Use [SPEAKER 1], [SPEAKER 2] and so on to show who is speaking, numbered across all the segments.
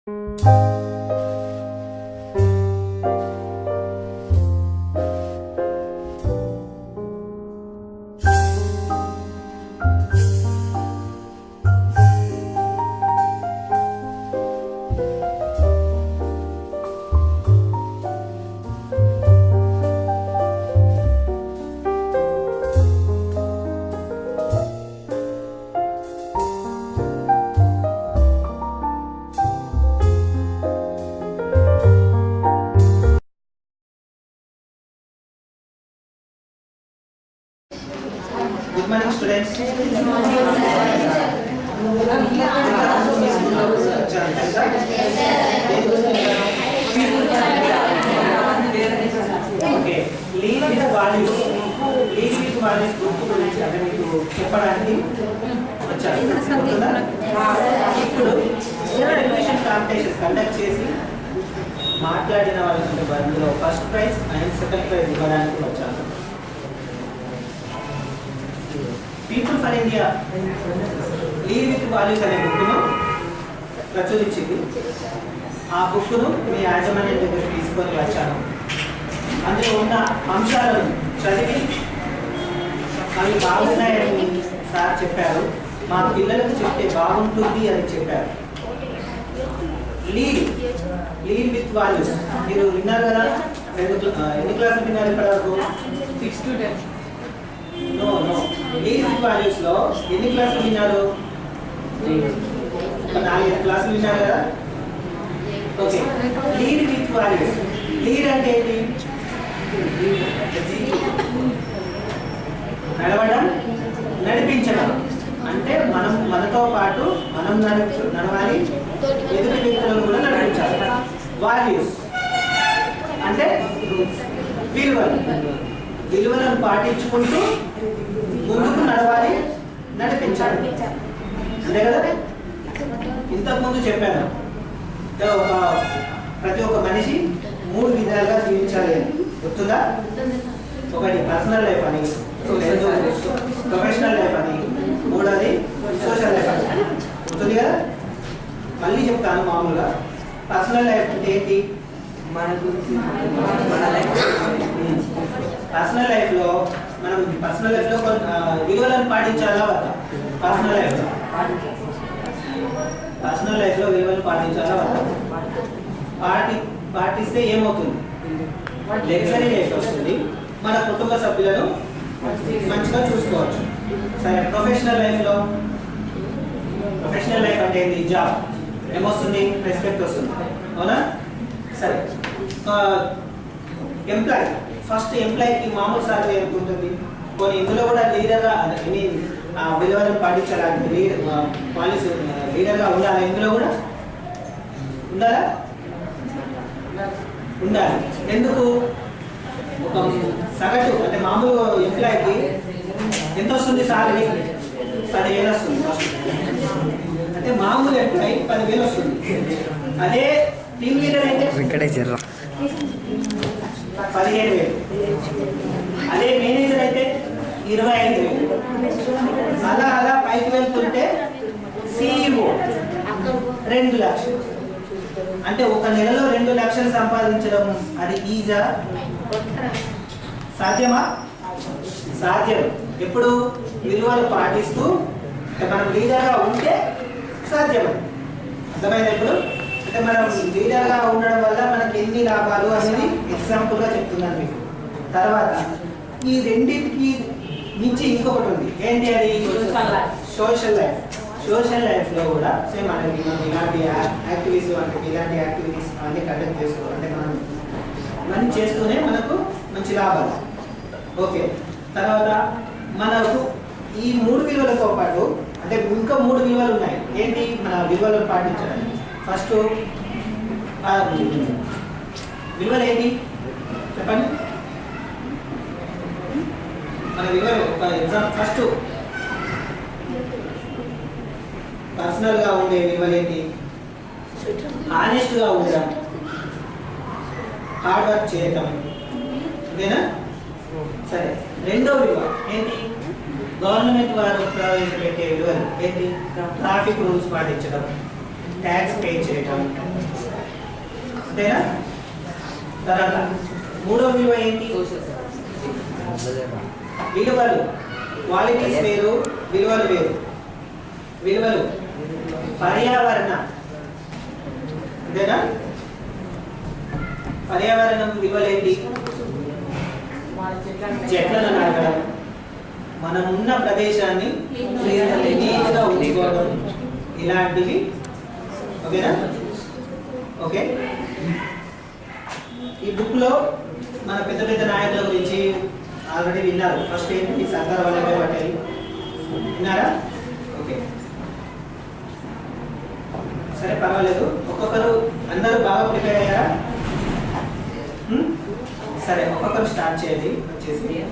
[SPEAKER 1] Good morning, students. Okay. Lead with values. Lead with values గుర్తు గురించి అంటే మీకు చెప్పడానికి వచ్చాను. ఇప్పుడు ఎడ్యుకేషన్ కాంపిటీషన్ కండక్ట్ చేసి మాట్లాడిన వాళ్ళకి అందులో first prize and second prize ఇవ్వడానికి వచ్చాను. People for India lead with values అనే బుక్ను ప్రచురించింది. ఆ బుక్ను మీ యాజమాన్యం దగ్గర తీసుకొని వచ్చాను. అందులో ఉన్న అంశాలను చదివి అవి బాగున్నాయని సార్ చెప్పారు. మా పిల్లలకు చెప్తే బాగుంటుంది అని చెప్పారు. లీడ్ విత్ వాల్యూస్ మీరు విన్నారు కదా. ఎన్ని క్లాసులు విన్నారు ఇప్పటివరకు?
[SPEAKER 2] 6 to 10.
[SPEAKER 1] No lead with values లో ఎన్ని క్లాసులు విన్నారు? 4 క్లాసులు విన్నారు కదా. Okay, lead with values. Lead అంటే ఏంటి? నడవడం, నడిపించడం. అంటే మనతో పాటు మనం నడవాలి, ఎదుటి వ్యక్తులను కూడా నడిపించాలి. వాల్యూస్ అంటే విలువలను పాటించుకుంటూ ముందుకు నడవాలి, నడిపించాలి. అంతే కదా. ఇంతకుముందు చెప్పాను ప్రతి ఒక్క మనిషి 3 విధాలుగా జీవించాలి అని. గుర్తుందా? ఒకటి పర్సనల్ లైఫ్ అని, ప్రొఫెషనల్ లైఫ్ అని, మూడోది సోషల్ లైఫ్ అని. గుర్తుంది కదా. మళ్ళీ చెప్తాను. మామూలుగా పర్సనల్ లైఫ్ అంటే ఏంటి? పర్సనల్ లైఫ్లో మనం విలువలను పాటించాలా వద్దా? పర్సనల్ లైఫ్లో విలువలు పాటించాలా వద్దా? పాటిస్తే ఏమవుతుంది? లగ్జరీ లైఫ్ వస్తుంది. మన కుటుంబ సభ్యులను మంచిగా చూసుకోవచ్చు. సరే, ప్రొఫెషనల్ లైఫ్ అంటే ఏంటి? జాబ్ ఏమొస్తుంది? రెస్పెక్ట్ వస్తుంది. అవునా? సరే, ఎంప్లాయ్ ఫస్ట్ ఎంప్లాయ్కి మామూలు సాలరీ ఎంత ఉంటుంది? కొన్ని ఇందులో కూడా లీడర్గా విలువలను పాటించాలి. లీడర్గా ఉండాలి. ఇందులో కూడా ఉండాలా? ఉండాలి. ఎందుకు? ఒక సగటు అంటే మామూలు ఎంప్లాయ్కి ఎంత వస్తుంది సాలరీ? 10,000 వస్తుంది. అంటే మామూలు ఎంప్లాయ్ 10,000 వస్తుంది. అదే టీమ్ లీడర్ అయితే 15,000. అదే మేనేజర్ అయితే 25,000. అలా పైకి వెళ్తుంటే CEO 2 లక్షలు. అంటే ఒక నెలలో 2 లక్షలు సంపాదించడం అది ఈజా? సాధ్యమా? సాధ్యం. ఎప్పుడు? విలువలు పాటిస్తూ మనం లీడర్గా ఉంటే సాధ్యమే. అర్థమైంది? ఎప్పుడు అంటే మనం లీడర్గా ఉండడం వల్ల మనకి ఎన్ని లాభాలు అనేది ఎగ్జాంపుల్గా చెప్తున్నాను మీకు. తర్వాత ఈ రెండింటికి మించి ఇంకొకటి ఉంది. ఏంటి అది? సోషల్ లైఫ్లో కూడా సేమ్ మనకి ఇలాంటి యాక్టివిటీస్ అన్ని కండక్ట్ చేసుకోవాలి. అంటే మనం ఇవన్నీ చేస్తూనే మనకు మంచి లాభాలు. ఓకే, తర్వాత మనకు ఈ 3 విలువలతో పాటు అంటే ఇంకా 3 విలువలు ఉన్నాయి. ఏంటి? మన విలువలను పాటించడానికి. ఫస్ట్ విలువలు ఏంటి చెప్పండి? మన విలువలు ఒక ఎగ్జాంపుల్. ఫస్ట్ పర్సనల్గా ఉండే విలువలు ఏంటి? ఆనెస్ట్గా ఉండడం, హార్డ్ వర్క్ చేయటం. అంతేనా? సరే, రెండో విలువ ఏంటి? గవర్నమెంట్ వారు ప్రవేశపెట్టే విలువలు ఏంటి? ట్రాఫిక్ రూల్స్ పాటించడం. ట్యాక్స్ పే చేయటం, అంతేనా? తర్వాత మూడో విలువ ఏంటి? విలువలు. క్వాలిటీస్ వేరు, విలువలు వేరు. విలువలు పర్యావరణ, అంతేనా? పర్యావరణం విలువలు ఏంటి? చెట్లను నాటడం, మనం ఉన్న ప్రదేశాన్ని నీట్గా ఉంచుకోవడం, ఇలాంటివి. ఓకేనా? ఓకే. ఈ బుక్లో మన పెద్ద పెద్ద నాయకుల గురించి ఆల్రెడీ విన్నారు. ఫస్ట్ ఏంటి? సర్దార్ వల్లభాయ్ పటేల్. విన్నారా? ఓకే, సరే పర్వాలేదు. ఒక్కొక్కరు అందరూ బాగా ప్రిపేర్ అయ్యారా? సరే, ఒక్కొక్కరు స్టార్ట్ చేయండి. వచ్చేసి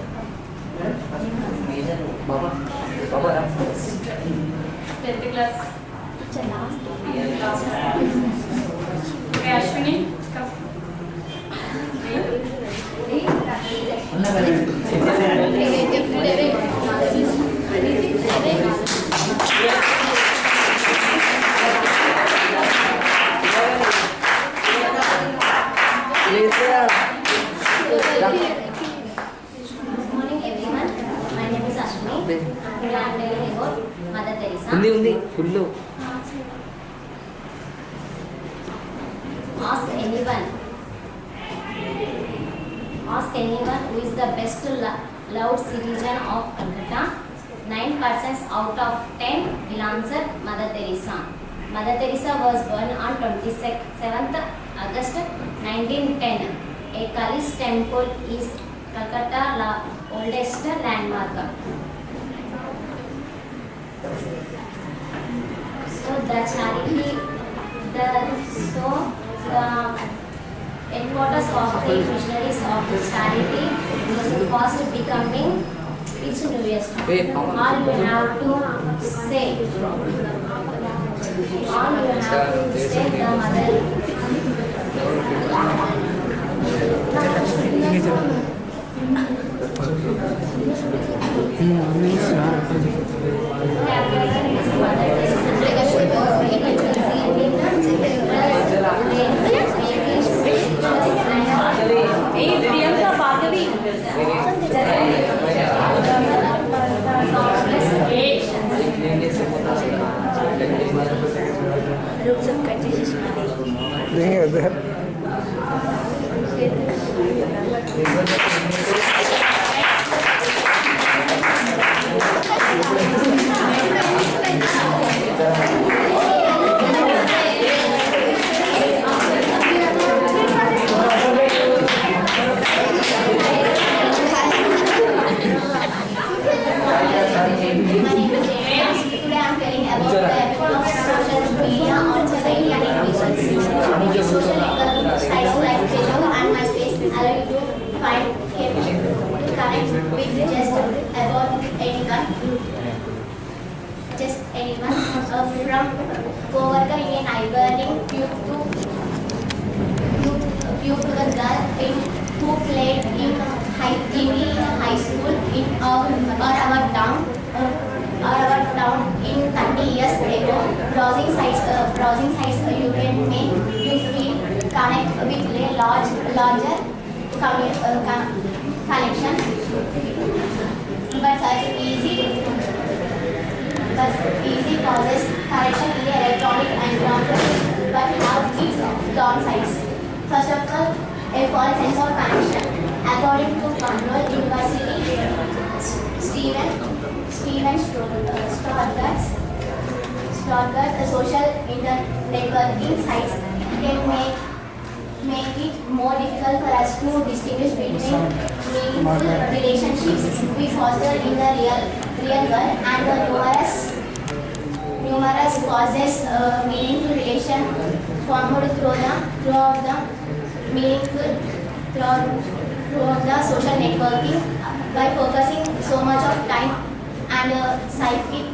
[SPEAKER 2] అశ్విని
[SPEAKER 3] ఉంది full.
[SPEAKER 4] Ask anyone who is the best loved citizen of Calcutta. 9% out of 10 will answer Mother Teresa. Mother Teresa was born on 27th August 1910. A Kali's temple is Calcutta's oldest landmark. So the charity, the headquarters of the missionaries of the charity was fast becoming its newest. All you have to say, the mother. From co-worker in a neighboring pube to the girl who played in high school in our town in 30 years ago. Browsing sites you can make you feel connect with a larger connection, but easy causes correction in the electronic environment, but have its downsides. First of all, a false sense of connection. According to Control University, Steven Storgard's social networking sites can make it more difficult for us to distinguish between meaningful relationships we foster in the real world and the numerous causes meaningful relation formed throughout the social networking. By focusing so much of time and psychic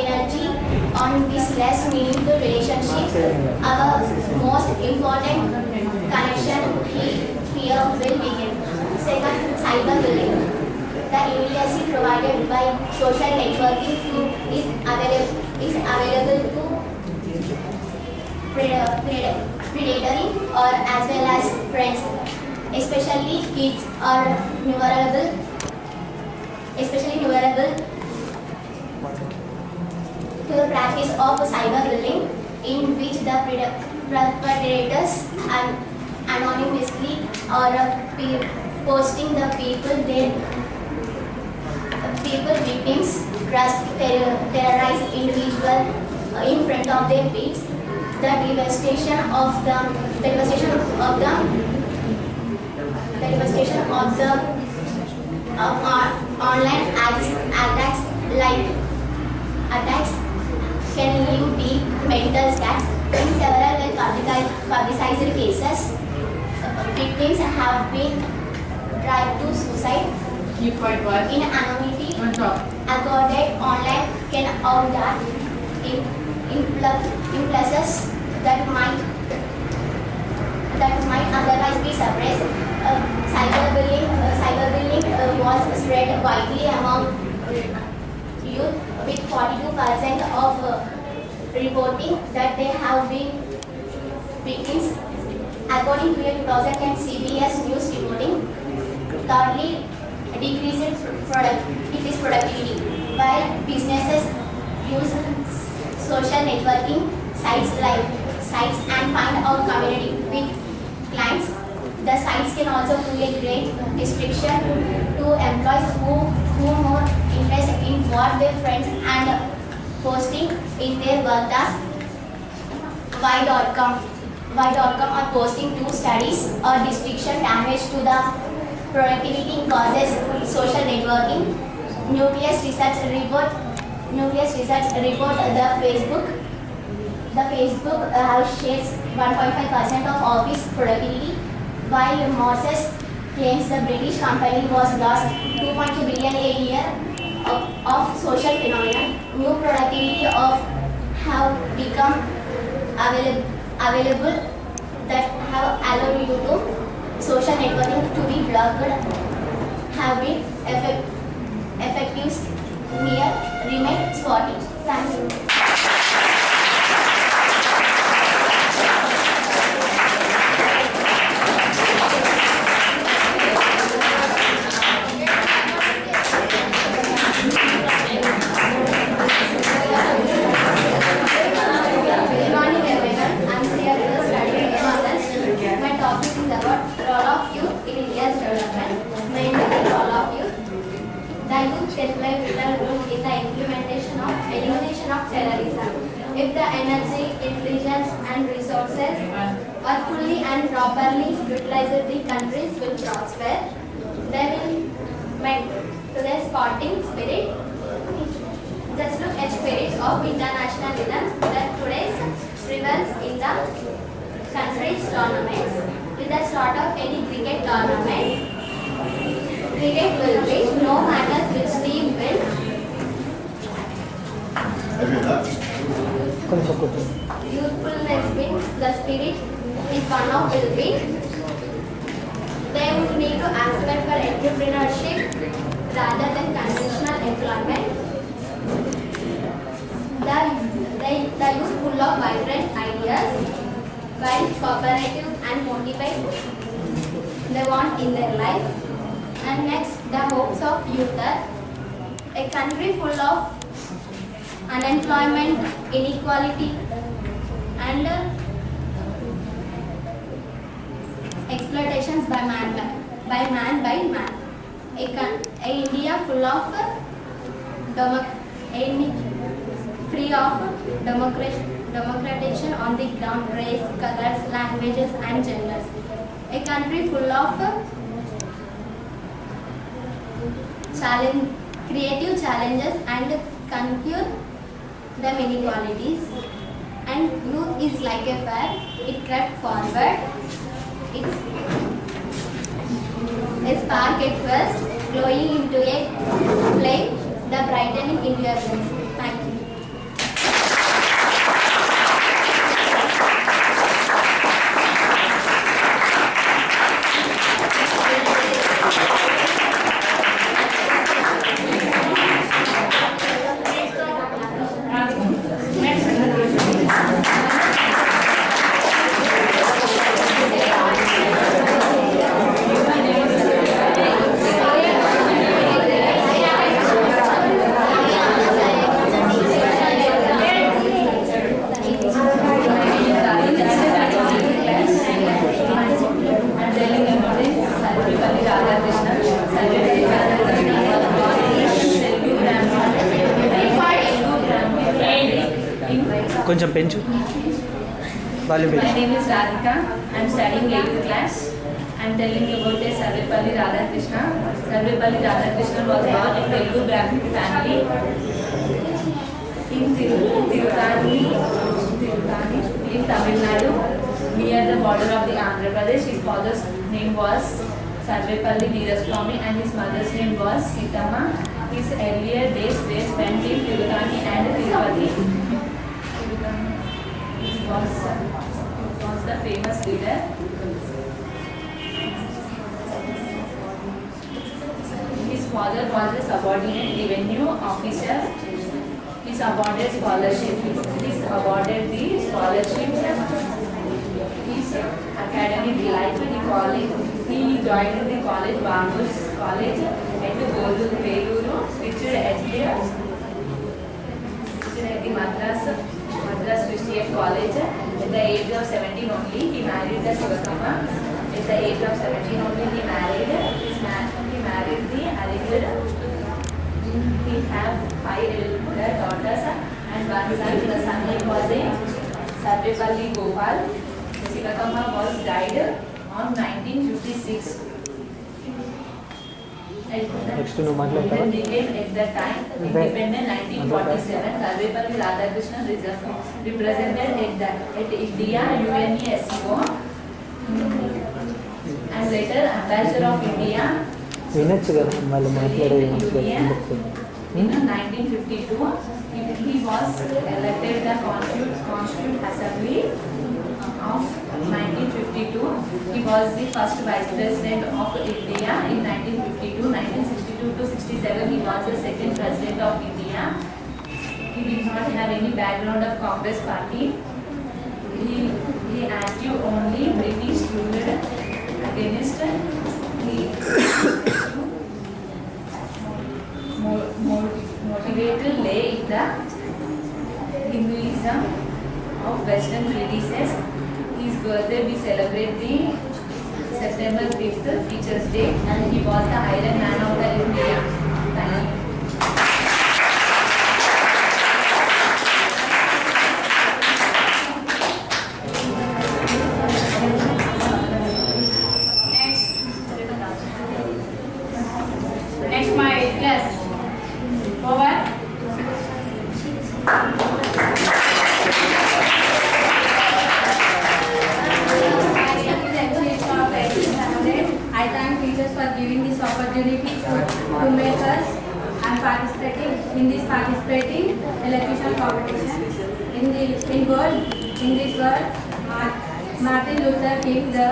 [SPEAKER 4] energy on this less meaningful relationship, our most important connection fear will begin. Second, cyberbullying. The immediacy provided by social networking is available to predatory or as well as friends, especially kids are vulnerable, to the practice of cyberbullying, in which the perpetrators anonymously or posting the people victims trust terrorize individual in front of their feet. The devastation of the online attacks can leave deep mental scars. In several publicized cases, victims have been tried to suicide.
[SPEAKER 2] Keep quiet, boys.
[SPEAKER 4] In anonymity,
[SPEAKER 2] Don't talk.
[SPEAKER 4] accorded online can own that in places that might otherwise be suppressed. Cyberbullying was spread widely among youth, with 42% of reporting that they have been victims, according to a 2010 CBS News reporting. Thirdly, decreased productivity. While businesses use social networking sites and find out community with clients, the sites can also create great restriction to employees who more interested in what their friends and posting in their work tasks. Y.com are posting to studies or restriction damage to the productivity causes social networking. Nucleus Research report the Facebook shares 1.5% of office productivity, while Moses claims the British company was lost 2.2 billion a year of social phenomenon. New productivity have become available that have allowed you to social networking to be blocked have been effective near remote spotting. Thank you. Good morning everyone. I'm here to study economics. My topic is about role of youth in India's development. Mainly the role of youth. The youth can play a vital role in the elimination of terrorism. If the energy, intelligence and resources are fully and properly utilized, the countries will prosper. They will make to their sporting spirit. Just look at spirit of internationalism that today prevails in the country's tournaments. With the start of any cricket tournament, cricket will be no matter which team wins. Youthfulness means the spirit is one of will be. They would need to aspire for entrepreneurship rather than conventional employment. The youth full of vibrant ideas, while cooperative and motivate they want in their life. And next, the hopes of youth are a country full of unemployment, inequality and exploitations by man. A India full of free of democratization on the ground, race, colors, languages and genders. A country full of creative challenges and conquer the inequalities. And youth is like a fire, it crept forward. It's a spark at first, glowing into a flame, the brightening into your face. Thank you.
[SPEAKER 1] కొంచెం పెంచు volume
[SPEAKER 2] My
[SPEAKER 1] పెంచు.
[SPEAKER 2] name is Radhika. I am studying 8th class. I am telling you about the Sarvepalli Radhakrishna. Sarvepalli Radhakrishna was born in Telugu Brahmin family in Tirupati in Tamil Nadu, near the border of the Andhra Pradesh. His father's name was Sarvepalli Veeraswamy and his mother's name was Sitama. His earlier days were spent in Tirupati and Tirupati. He was the famous leader. His father was a subordinate revenue officer. He's awarded scholarship. He's awarded the scholarship. His academic life in the college. He joined the college, Bangus College at the Veluru, which at the Madras Christian College. At the age of 17 only, he married the Sivakama. At the age of 17 only, he married the Arigid. He have 5 elder daughters and 1 son. The son name was Sarvepalli Gopal. Sivakama was died on 1956.
[SPEAKER 1] Next నువ్వు మాట్లాడతావా?
[SPEAKER 2] Became at that time independent 1947. Sarvepalli Radhakrishnan represented at India UNESCO and later ambassador of India
[SPEAKER 1] వినొచ్చు కదా వాళ్ళు మాట్లాడే
[SPEAKER 2] in 1952. He was elected the Constituent Assembly of 1952. He was the first Vice President of India in 1952. 1962 to 67, he was the second President of India. He did not have any background of Congress party. He acted only British rule against the motivated lay in the Hinduism of Western traditions. His birthday we celebrate the September 5th, Teachers' Day, and he was the Iron Man of the India. Thank you.
[SPEAKER 5] Next, my class. Over. I thank teachers for giving this opportunity to make us and participating in this elocution competition. In this world, Martin Luther King, the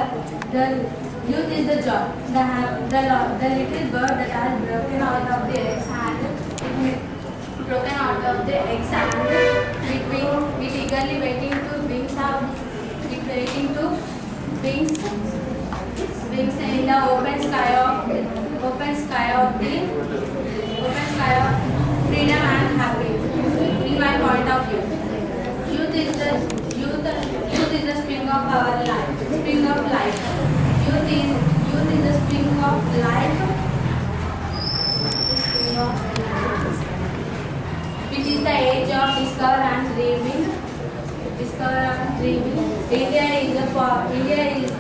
[SPEAKER 5] youth is the job. The little bird that has broken out of the eggs and with eagerly waiting to wings in the open sky of freedom and happy. In my point of view, youth is the spring of our life. Spring of life. Youth is the spring of life. Which is the age of discover and dreaming. India is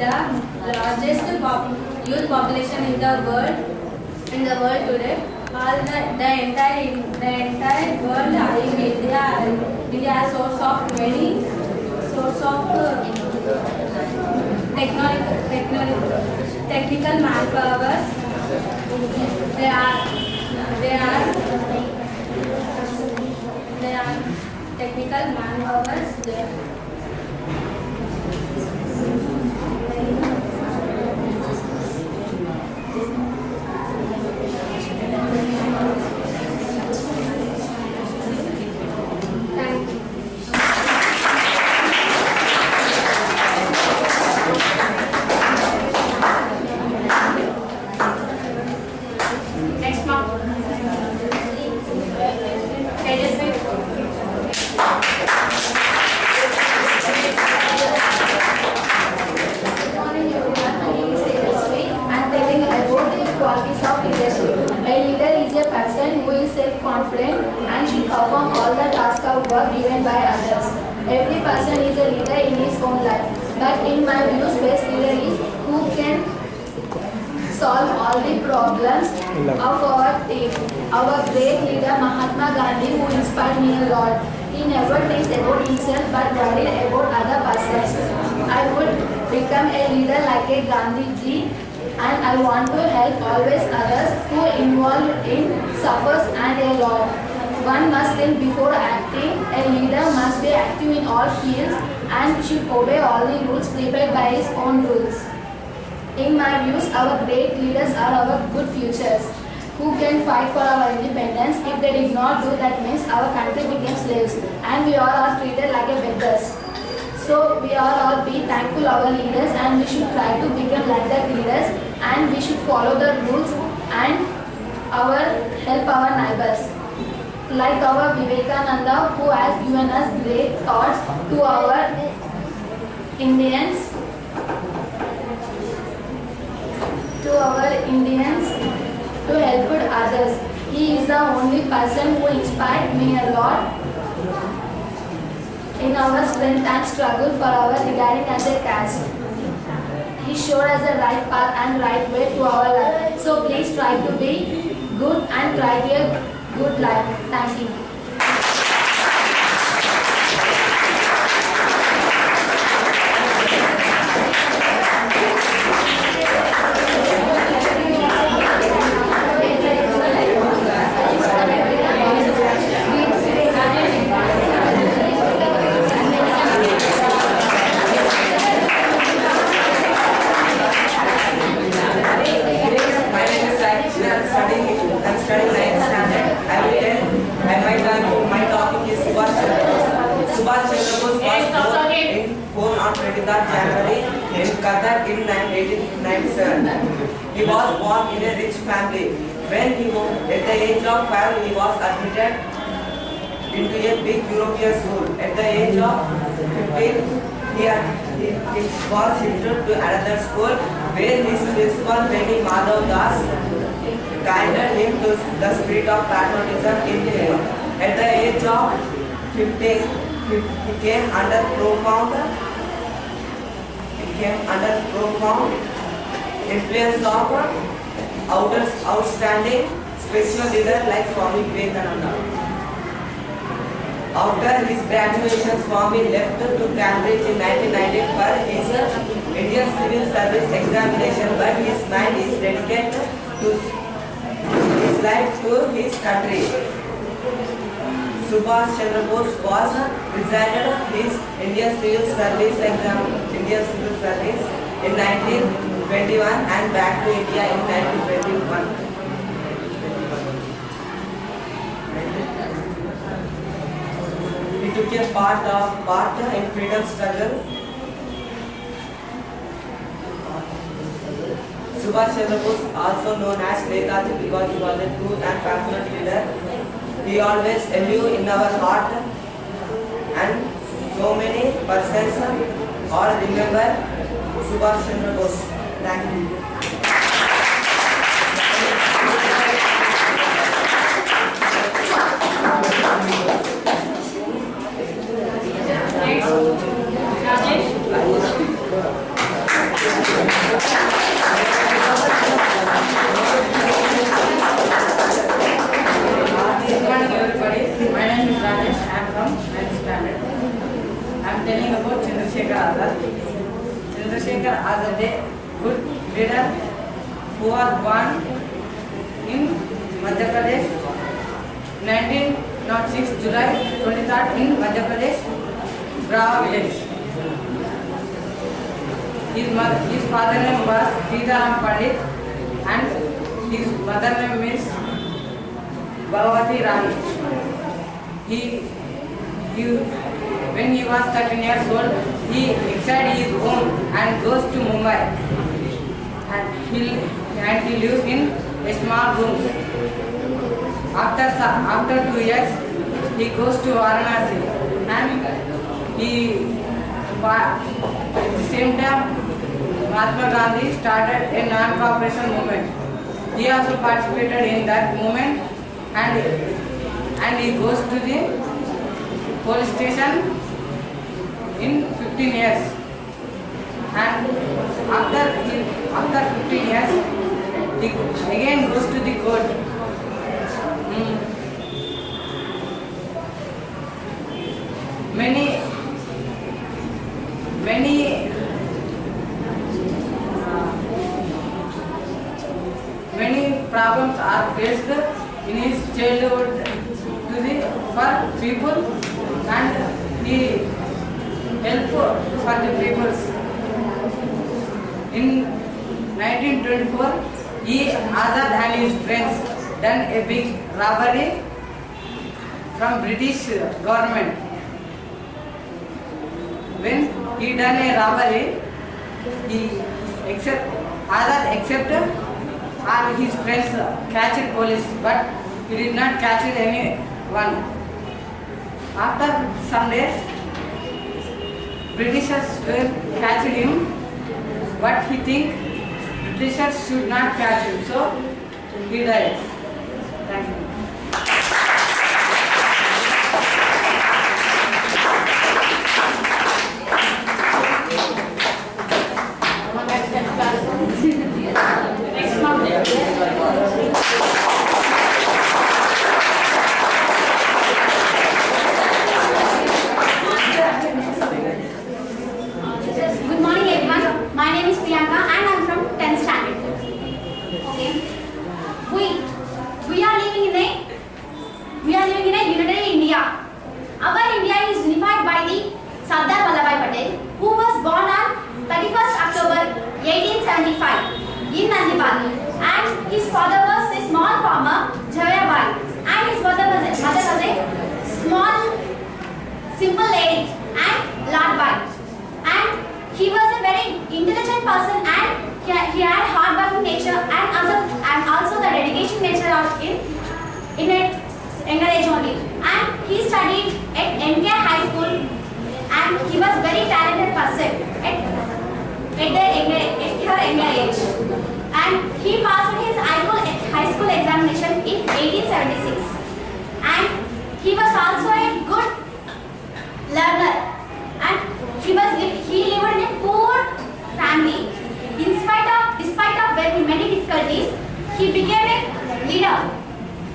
[SPEAKER 5] the largest youth population in the world today. All the entire world in India is source of technical manpowers. They are technical manpowers. Thank you. Next month. Tejasvi. own life. But in my views, best leader is who can solve all the problems of our team. Our great leader Mahatma Gandhi, who inspired me a lot. He never thinks about himself but worried about other persons. I would become a leader like a Gandhi ji, and I want to help always others who involved in suffers and a lot. One must think before acting. A leader must be active in all fields and should obey all the rules prepared by his own rules. In my views, our great leaders are our good futures, who can fight for our independence. If they did not do that, means our country became slaves and we all are treated like a beggars. So we all be thankful our leaders, and we should try to become like that leaders, and we should follow the rules and help our neighbors. Like our Vivekananda, who has given us great thoughts to our Indians, to help others. He is the only person who inspired me a lot in our strength and struggle for our regarding as a caste. He showed us the right path and right way to our life. So please try to be good and try to a good life. Thank you.
[SPEAKER 6] I'm studying 9th standard. My topic is Subhash Chandra Bose. Subhash Chandra Bose was born on 23rd January in Qatar in 1897. He was born in a rich family. When he was at the age of 5, he was admitted into a big European school. At the age of 15, he was shifted to another school where his principal Beni Madhav Das guided him to the spirit of patriotism in him. At the age of 15, he came under profound influence of outstanding spiritual leader like Swami Vivekananda. After his graduation, Swami left to Cambridge in 1990 for his Indian Civil Service examination, but his mind is dedicated to his life to his country. Subhash Chandra Bose was resigned his Indian Civil Service in 1921 and back to India in 1921. He took a part in freedom struggle. Subhash Chandra Bose, also known as Netaji because he was a true and passionate leader. He always live in our heart, and so many persons all remember Subhash Chandra Bose. Thank you.
[SPEAKER 7] My name is Rajesh. I am from 9th standard. I am telling about Chandrasekhar Azad. Chandrasekhar Azad, a good leader who was born in Madhya Pradesh, 1906 July 23rd in Madhya Pradesh, Brava village. His father name was Sitaram Pandit and his mother name is Bhavati Rani. When he was 13 years old, he exited his home and goes to Mumbai. And he lives in a small room. After 2 years, he goes to Varanasi, and at the same time, Mahatma Gandhi started a non-cooperation movement. He also participated in that movement, and he goes to the police station in 15 years. and after 15 years, he again goes to the court. Many problems are faced in his childhood for people, and he helped for the people. In 1924, he, Azad and his friends done a big robbery from British government. When he done a robbery, Azad accepted all his friends catch police, but he did not catch anyone. After some days, Britishers will catch him, but he think Britishers should not catch him, so he died. Thank you.
[SPEAKER 4] Good morning everyone. My name is Priyanka and I am from 10th standard. Okay. We are living in a united India. Our India is unified by the Sardar Vallabhbhai Patel, who was born on 31st October 1875 in Nandipal, and his father was a small farmer, Javayabai, and his mother was a small, simple lady, and Ladbai. And he was a very intelligent person, and he had hard-working nature, and also the dedication nature of in a younger age only. And he studied at NK High School, and he was very talented person at her younger age. And he passed his high school examination in 1876. And he was also a good learner. And he lived in a poor family. Despite of very many difficulties, he became a leader,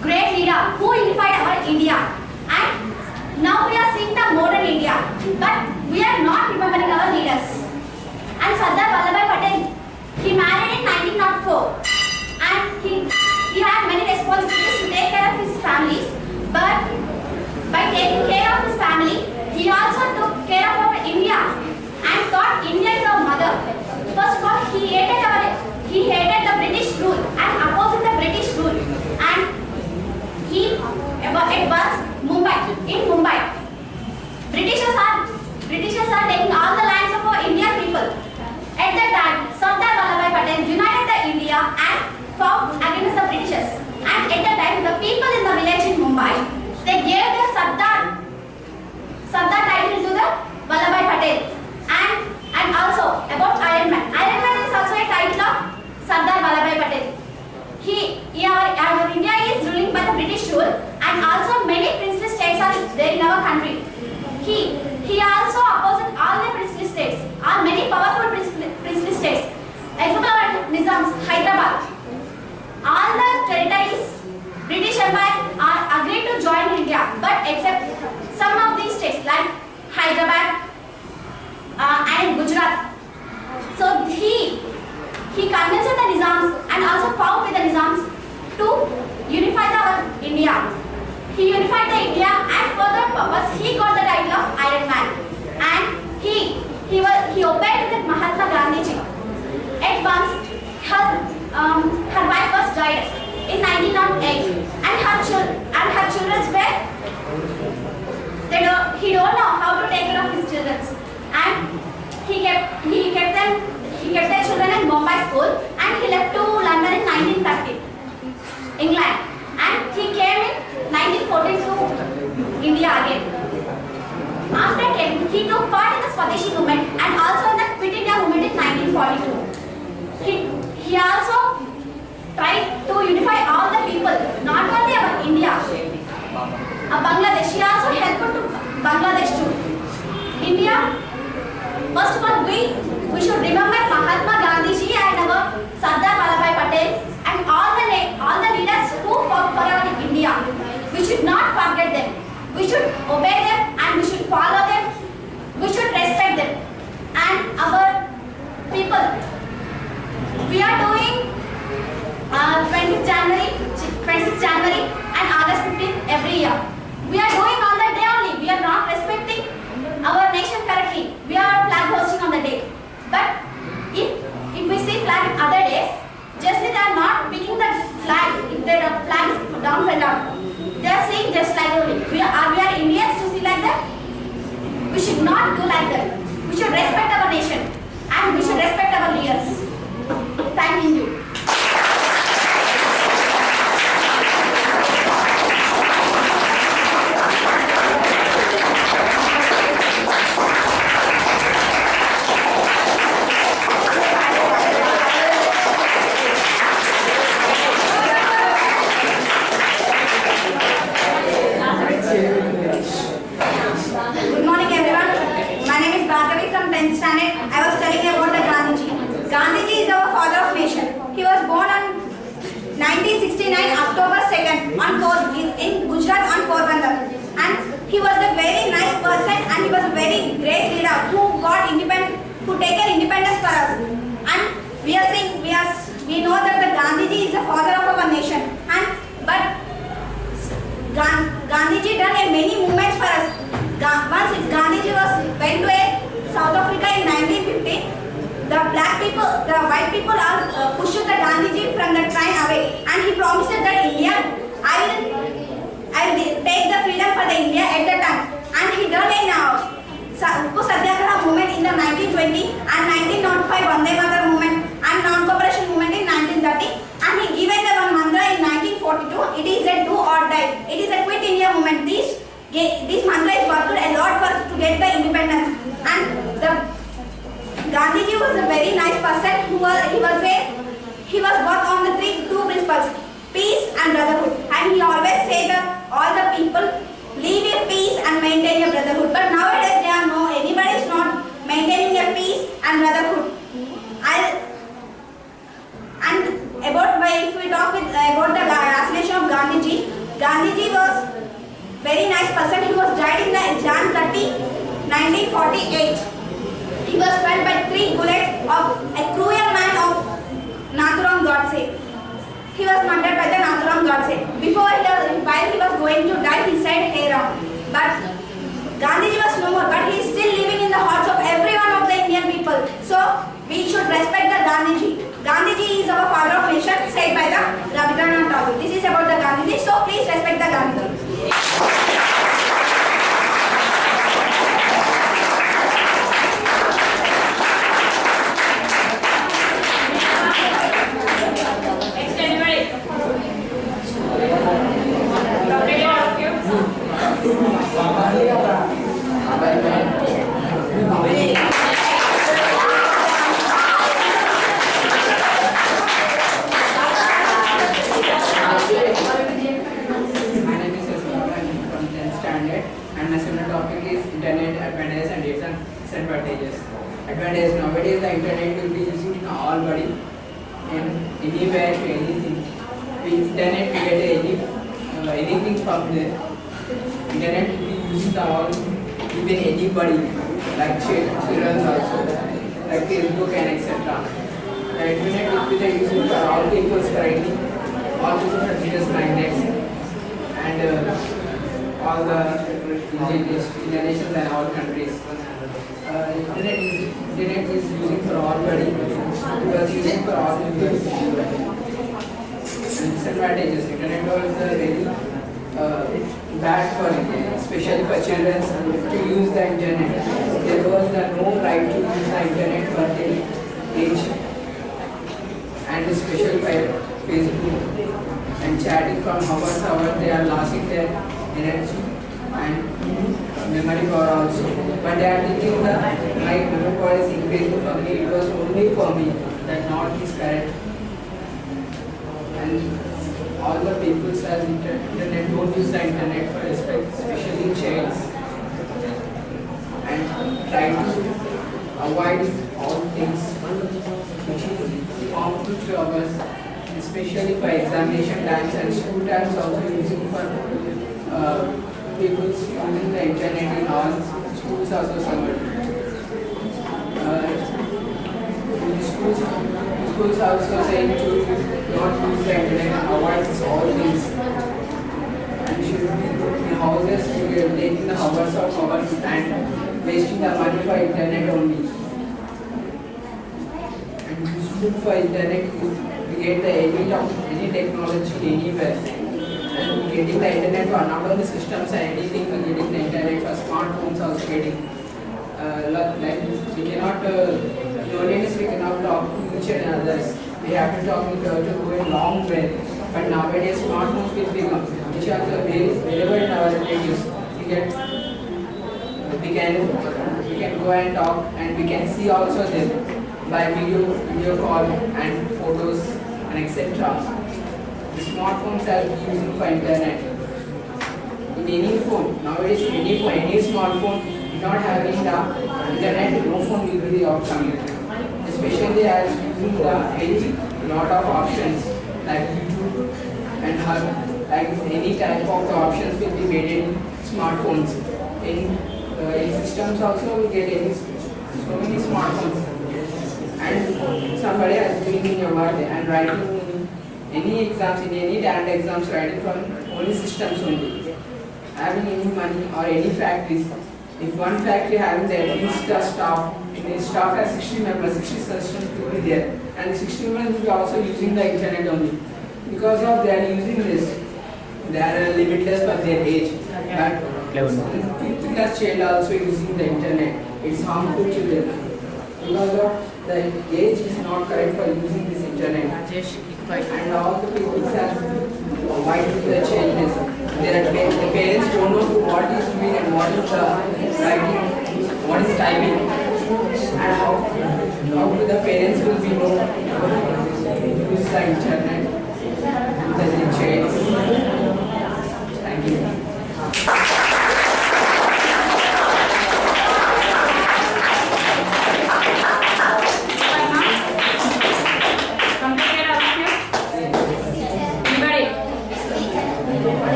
[SPEAKER 4] great leader who unified our India. And now we are seeing the modern India, but we are not remembering our leaders. And Sardar Vallabhbhai Patel, he married in 1904, and he had many responsibilities to take care of his families. But by taking care of his family, he also took care of our India and thought India is our mother. First of all, he hated the British rule and opposed the British rule. And he advanced in Mumbai. Britishers are taking all the lands of our Indian people. At that time, Sardar Vallabhbhai Patel united the India and fought against the Britishers. And at that time, the people in the village in Mumbai, they gave the Sardar title to the Vallabhbhai Patel. And also about Iron Man. Iron Man is also a title of Sardar Vallabhbhai Patel. Our India is ruling by the British rule, and also many princely states are there in our country. He also opposed all the princely states, many powerful princely states. Example of Nizam's Hyderabad. All the territories, British Empire are agreed to join India, but except some of these states like Hyderabad and Gujarat. So he convinced the Nizams and also fought with the Nizams to unify our India. He unified the India, and for that purpose he got the title of Iron Man. And he obeyed with Mahatma Gandhi ji. At once, her wife was died in 1908, and her children were he don't know how to take care of his children, and he kept their children in Bombay school, and he left to London in 1930, England, and he came in 1914 to India again. After came, he took part in the Swadeshi movement and also in the Quit India movement in 1942. He also tried to unify all the people, not only our India, Bangladesh. He also helped to Bangladesh too. India, first of all, we We should remember Mahatma Gandhi ji and our Sardar Vallabhbhai Patel and all the leaders who fought for our India. We should not forget them. We should obey them and we should follow them. We should respect them. And our people, we are doing 26th January and August 15th every year. We are doing on that day only. We are not respecting our nation correctly. We are flag hosting on the day. But if we see flag in other days, justly they are not picking the flag. If their flag is down and down, they are saying just like only. We are Indians to see like that. We should not do like that. We should respect our nation and we should respect our leaders. Thank you.
[SPEAKER 5] Good morning everyone. My name is Bhargavi from 10th standard. I was telling about the Gandhiji. Gandhiji is our father of nation. He was born on 1969 October 2nd in Gujarat on Porbandar. And he was a very nice person and he was a very great leader who taken independence for us. And we know that the Gandhiji is the father of our nation. But Gandhiji done many movements for us. Once Gandhiji went to South Africa in 1950, the white people all pushed the Gandhiji from the train away, and he promised that India, I will take the freedom for the India at the time, and he done Uppu Satyagraha movement in the 1920 and 1905 Vande Mataram movement and non-cooperation movement in 1930, and he given the one mantra in 1942. It is a do or die. It is a quit India movement. This mantra is worked a lot for us to get the independence. And the Gandhiji was a very nice person. He was worked on the two principles: peace and brotherhood. And he always say that all the people live in peace and maintain a brotherhood. But nowadays anybody is not maintaining a peace and brotherhood. If we talk about the assassination of Gandhiji was very nice person. He was died in the Jan 30, 1948. He was felled by 3 bullets of a cruel man of Nathuram Godse. He was murdered by the Nathuram Godse. While he was going to die, he said, "Hey Ram." But Gandhiji was no more, but he is still living in the hearts of every one of the Indian people. So we should respect the Gandhiji. Gandhiji is our father of nation, said by the Rabindranath Tagore. This is about the Gandhiji, so please respect the Gandhiji.
[SPEAKER 8] Advantage nowadays the internet will be using in all body and anywhere to anything. With internet we get anything from there. Internet will be using the all even anybody like children also like Facebook and etc. The internet will be the using for all people currently, all people have just magnets and all the nations and all countries. Internet is using for all body because using for all people. Disadvantages. Internet was very bad for especially for children to use the internet. There was no right to use the internet for their age, and especially by Facebook and chatting from hours to hours, they are losing their energy and memory power also. But they are thinking that my memory power is increasing for me, it was only for me. That not is correct. And all the people as internet don't use the internet for respect, especially childs. And try to avoid all things which is harmful to us, especially for examination times and school times, also using for people using the internet in all schools also suffered. Schools also saying to not use the internet and avoid all things. And should be in houses, we are taking the hours of hours and wasting the money for internet only. And useful for internet to get the any technology anywhere. And getting the internet for not only systems and anything, but getting the internet for smartphones also getting. Like we cannot, nowadays we cannot talk to each and others. We have to talk to go a long way. But nowadays smartphones will become, which are available in our relatives. We can go and talk, and we can see also them by video call and photos and etc. The smartphones are using for internet. In any phone, nowadays any smartphone not having the internet, no phone will be the outcome. Especially as using the lot of options like YouTube and like any type of the options will be made in smartphones. In systems also we get so many smartphones. And somebody has been in your mind and writing any exams, in any talent exams, writing from only systems only. Having any money or any factories. If one factory having the at least staff, the staff has 60 members, 60 systems will be there, and the 60 members will be also using the internet only. Because of they are using this, they are limitless for their age. But 5th class child also using the internet. It's harmful to them. Because of the age is not correct for using this internet. And all the people have why do the changes? The parents don't know what is doing and what is writing, what is typing, and how the parents will be know use the internet, the change.